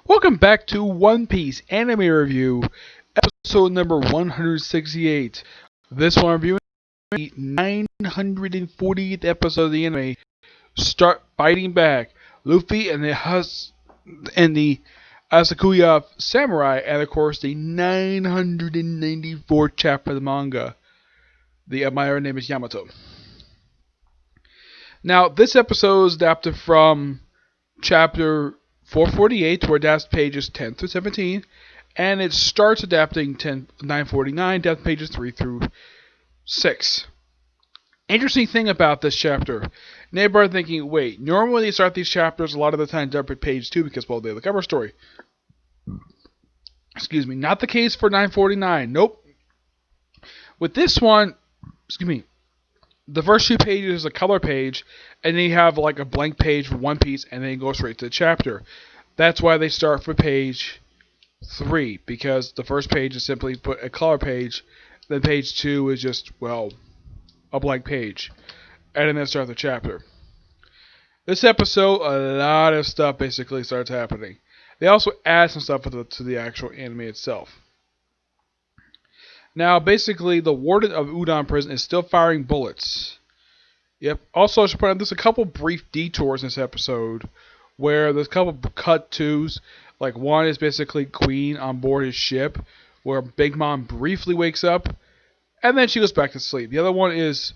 Welcome back to One Piece Anime Review, episode number 168. This one reviewing the 940th episode of the anime, Start Fighting Back. Luffy and the Asakuya Samurai, and of course the 994th chapter of the manga. The admirer name is Yamato. Now, this episode is adapted from chapter 448, where adapts pages 10 through 17, and it starts adapting 949, adapting pages 3 through 6. Interesting thing about this chapter, neighbor thinking, wait, normally they start these chapters a lot of the time up at page 2 because, well, they have the cover story. Excuse me, not the case for 949, nope. With this one, the first 2 pages is a color page, and then you have like a blank page for One Piece, and then you go straight to the chapter. That's why they start for page 3, because the first page is simply put a color page, then page 2 is just, well, a blank page, and then they start the chapter. This episode, a lot of stuff basically starts happening. They also add some stuff to the actual anime itself. Now, basically, the warden of Udon Prison is still firing bullets. Yep. Also, I should point out there's a couple brief detours in this episode where there's a couple cut twos. Like, one is basically Queen on board his ship, where Big Mom briefly wakes up, and then she goes back to sleep. The other one is,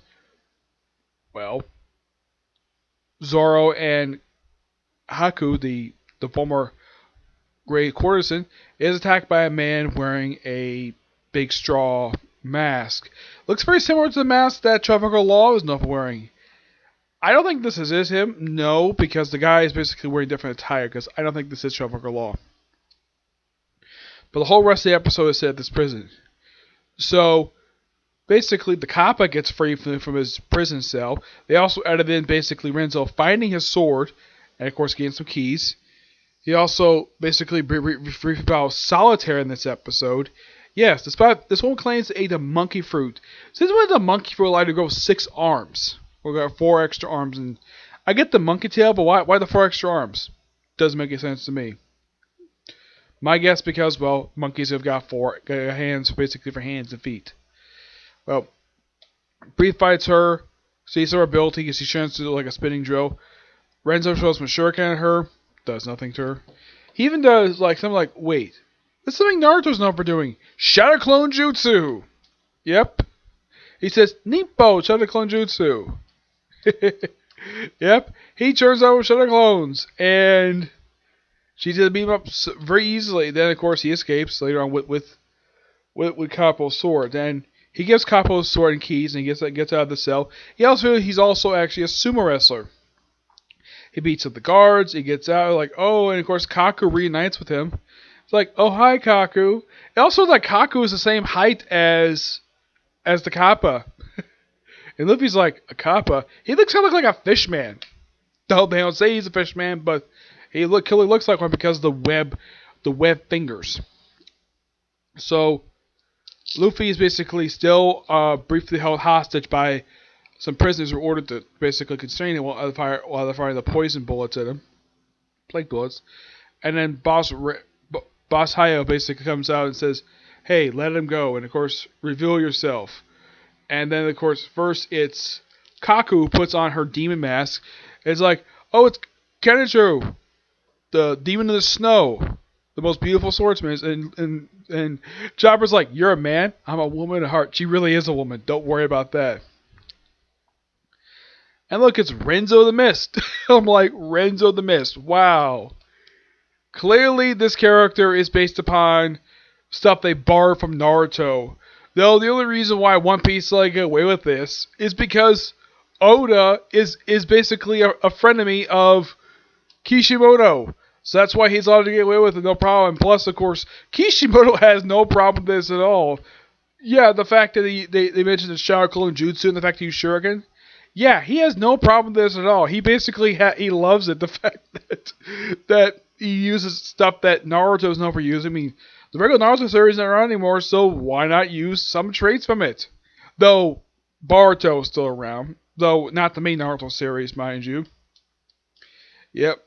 well, Zoro and Haku, the former Grey Courtesan, is attacked by a man wearing a big straw mask. Looks very similar to the mask that Tropical Law is known for wearing. I don't think this is him. No, because the guy is basically wearing different attire, because I don't think this is Tropical Law. But the whole rest of the episode is set at this prison. So, basically, the Kappa gets free from his prison cell. They also added in, basically, Renzo finding his sword, and of course getting some keys. He also basically briefed about solitaire in this episode. Yes, despite this one claims to eat a monkey fruit. Since when did the monkey fruit allow to grow 6 arms? We got 4 extra arms, and I get the monkey tail, but why the 4 extra arms? Doesn't make any sense to me. My guess because, well, monkeys have got 4 hands, basically for hands and feet. Well, Brief fights her, sees her ability because she turns to do like a spinning drill. Renzo shows some shuriken at her, does nothing to her. He even does like something like, wait, this is something Naruto's known for doing. Shadow Clone Jutsu. Yep. He says, Nippo, Shadow Clone Jutsu. Yep. He turns over Shadow Clones. And she did beat him up very easily. Then, of course, he escapes later on with Capo's sword. Then he gives Capo's sword and keys, and he gets out of the cell. He's also actually a sumo wrestler. He beats up the guards. He gets out, like, oh, and of course, Kaku reunites with him. It's like, oh, hi, Kaku. And also, like, Kaku is the same height as the Kappa. And Luffy's like, a Kappa? He looks kind of like a fish man. They don't say he's a fish man, but he clearly looks like one because of the web fingers. So, Luffy is basically still briefly held hostage by some prisoners who were ordered to basically constrain him while they're firing the poison bullets at him. Plague bullets. And then Boss Hayo basically comes out and says, hey, let him go. And of course, reveal yourself. And then, of course, first it's Kaku who puts on her demon mask. It's like, oh, it's Kenichiro, the demon of the snow, the most beautiful swordsman. And Chopper's like, you're a man? I'm a woman at heart. She really is a woman. Don't worry about that. And look, it's Renzo the Mist. I'm like, Renzo the Mist. Wow. Clearly, this character is based upon stuff they borrowed from Naruto. Though the only reason why One Piece get away with this is because Oda is basically a frenemy of Kishimoto. So that's why he's allowed to get away with it, no problem. Plus, of course, Kishimoto has no problem with this at all. Yeah, the fact that they mentioned the Shadow Clone Jutsu and the fact that he used Shuriken. Yeah, he has no problem with this at all. He basically he loves it. The fact that he uses stuff that Naruto is known for using. I mean, the regular Naruto series isn't around anymore, so why not use some traits from it? Though Boruto is still around, though not the main Naruto series, mind you. Yep.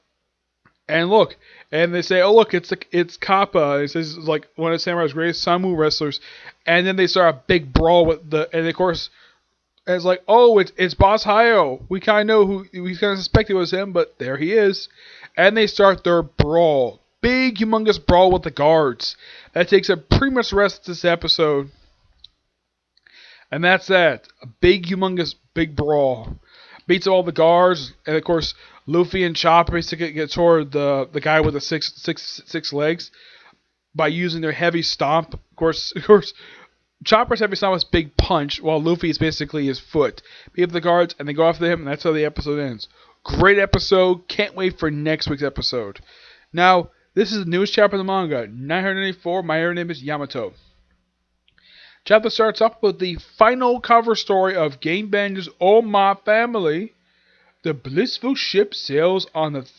And look, and they say, "Oh look, it's Kappa." It says like one of Samurai's greatest Samu wrestlers, and then they start a big brawl with and of course, it's like, "Oh, it's Boss Hayo." We kind of know who we kind of suspected it was him, but there he is, and they start their brawl, big humongous brawl with the guards. That takes up pretty much the rest of this episode, and that's that. A big humongous big brawl. Beats all the guards, and of course Luffy and Chopper basically get toward the guy with the six legs by using their heavy stomp. Of course, Chopper's heavy stomp is big punch, while Luffy is basically his foot. Beat up the guards, and they go after him, and that's how the episode ends. Great episode. Can't wait for next week's episode. Now, this is the newest chapter of the manga, 984. My name is Yamato. Chapter starts off with the final cover story of Game Bender's Oh My Family. The blissful ship sails on the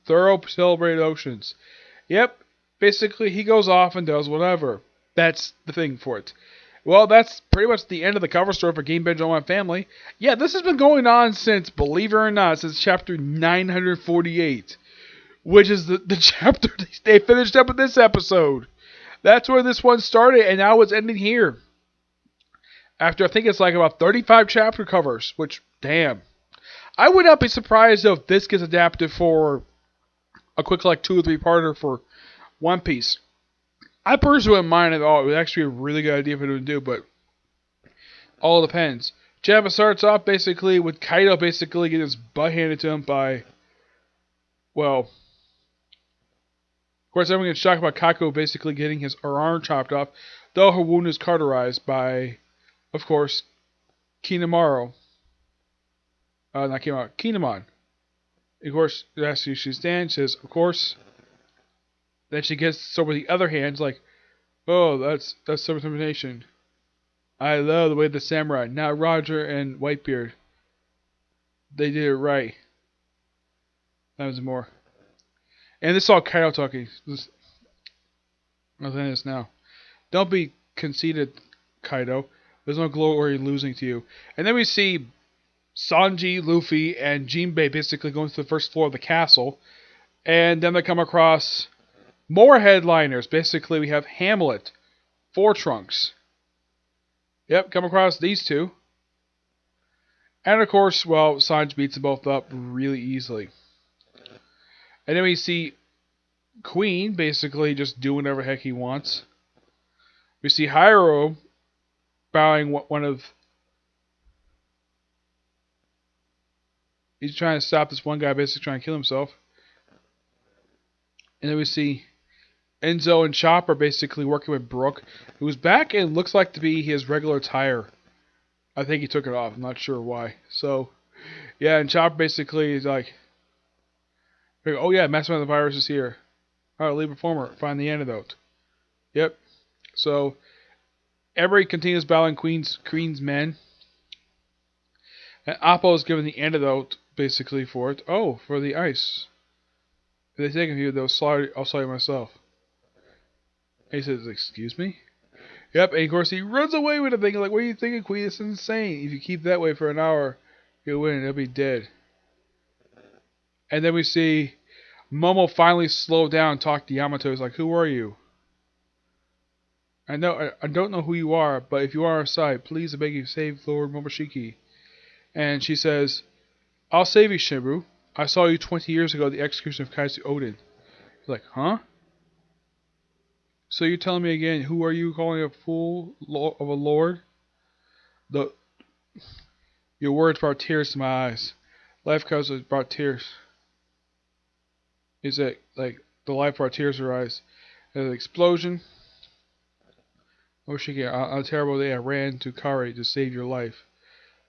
thorough celebrated oceans. Yep, basically he goes off and does whatever. That's the thing for it. Well, that's pretty much the end of the cover story for Game Bender's Oh My Family. Yeah, this has been going on since, believe it or not, since chapter 948. Which is the chapter they finished up with this episode. That's where this one started, and now it's ending here. After I think it's like about 35 chapter covers, which, damn. I would not be surprised if this gets adapted for a quick like 2 or 3 parter for One Piece. I personally wouldn't mind at all. It would actually be a really good idea for them to do, but all depends. Chapter starts off basically with Kaido basically getting his butt handed to him by, well, of course, everyone gets shocked about Kako basically getting her arm chopped off, though her wound is cauterized by, of course, Kinemaro. Not Kinemaro, Kinemon. Of course, that's who she stands, says, of course. Then she gets over the other hand, like, oh, that's self-determination. I love the way the samurai, not Roger and Whitebeard. They did it right. That was more. And this is all Kaido talking. I'll end this now. Don't be conceited, Kaido. There's no glory losing to you. And then we see Sanji, Luffy, and Jinbei basically going to the first floor of the castle. And then they come across more headliners. Basically, we have Hamlet, Four Trunks. Yep, come across these two. And of course, well, Sanji beats them both up really easily. And then we see Queen basically just doing whatever the heck he wants. We see Hyro bowing one of... He's trying to stop this one guy basically trying to kill himself. And then we see Enzo and Chopper basically working with Brook, who's back and looks like to be his regular attire. I think he took it off. I'm not sure why. So, yeah, and Chopper basically is like, oh yeah, Mastermind of the Virus is here. Alright, lead performer, find the antidote. Yep. So, everybody continues battling Queen's men. And Appo is given the antidote, basically, for it. Oh, for the ice. If they take him here, I'll slaughter myself. And he says, excuse me? Yep, and of course he runs away with the thing. Like, what are you thinking, Queen? It's insane. If you keep that way for an hour, you'll win. He'll be dead. And then we see Momo finally slow down and talk to Yamato. He's like, who are you? I don't know who you are, but if you are on our side, please I beg you, save Lord Momoshiki. And she says, I'll save you, Shibu. I saw you 20 years ago at the execution of Kaiser Odin. He's like, huh? So you're telling me again, who are you calling a fool of a lord? Your words brought tears to my eyes. Life causes brought tears. Is that like the life brought tears to her eyes? There's an explosion. Momoshiki, on a terrible day I ran to Kari to save your life.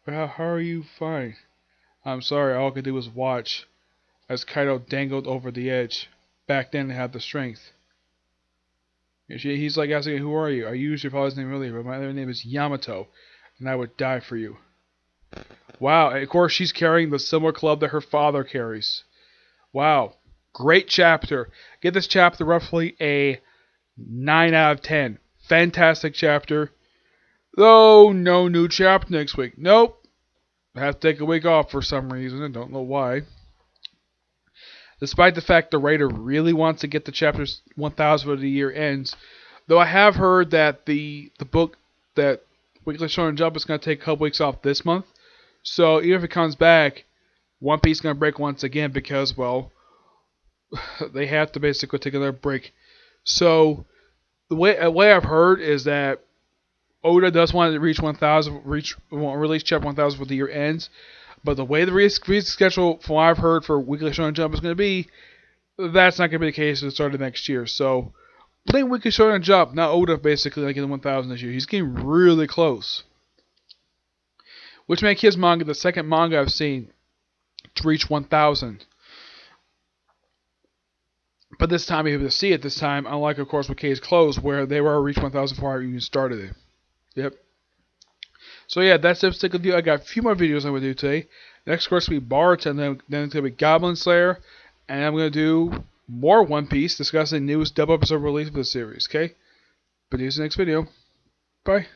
But how are you fine? I'm sorry, all I could do was watch as Kaido dangled over the edge. Back then I had the strength. He's like asking, who are you? I used your father's name earlier, but my other name is Yamato, and I would die for you. Wow, and of course she's carrying the similar club that her father carries. Wow, great chapter. Give this chapter roughly a 9 out of 10. Fantastic chapter. Though no new chapter next week. Nope. I have to take a week off for some reason. I don't know why. despite the fact the writer really wants to get the chapters 1000 before the year ends. Though I have heard that the book that Weekly Shonen Jump is going to take a couple weeks off this month. So even if it comes back, One Piece is going to break once again because, well, they have to basically take another break. So the way I've heard is that Oda does want to reach 1000, release chapter 1000 before the year ends. But the way the release schedule, from what I've heard for Weekly Shonen Jump is going to be, that's not going to be the case at the start of next year. So blame Weekly Shonen Jump, not Oda, basically like in the 1000 this year. He's getting really close, which makes his manga the second manga I've seen to reach 1000. But this time, you're able to see it this time, unlike, of course, with Case Closed, where they were reached 1000 before I even started it. Yep. So yeah, that's the particular video. I got a few more videos I'm going to do today. Next, of course, will be Bart, and then it's going to be Goblin Slayer, and I'm going to do more One Piece, discussing the newest double episode release of the series, okay? But see you in the next video. Bye.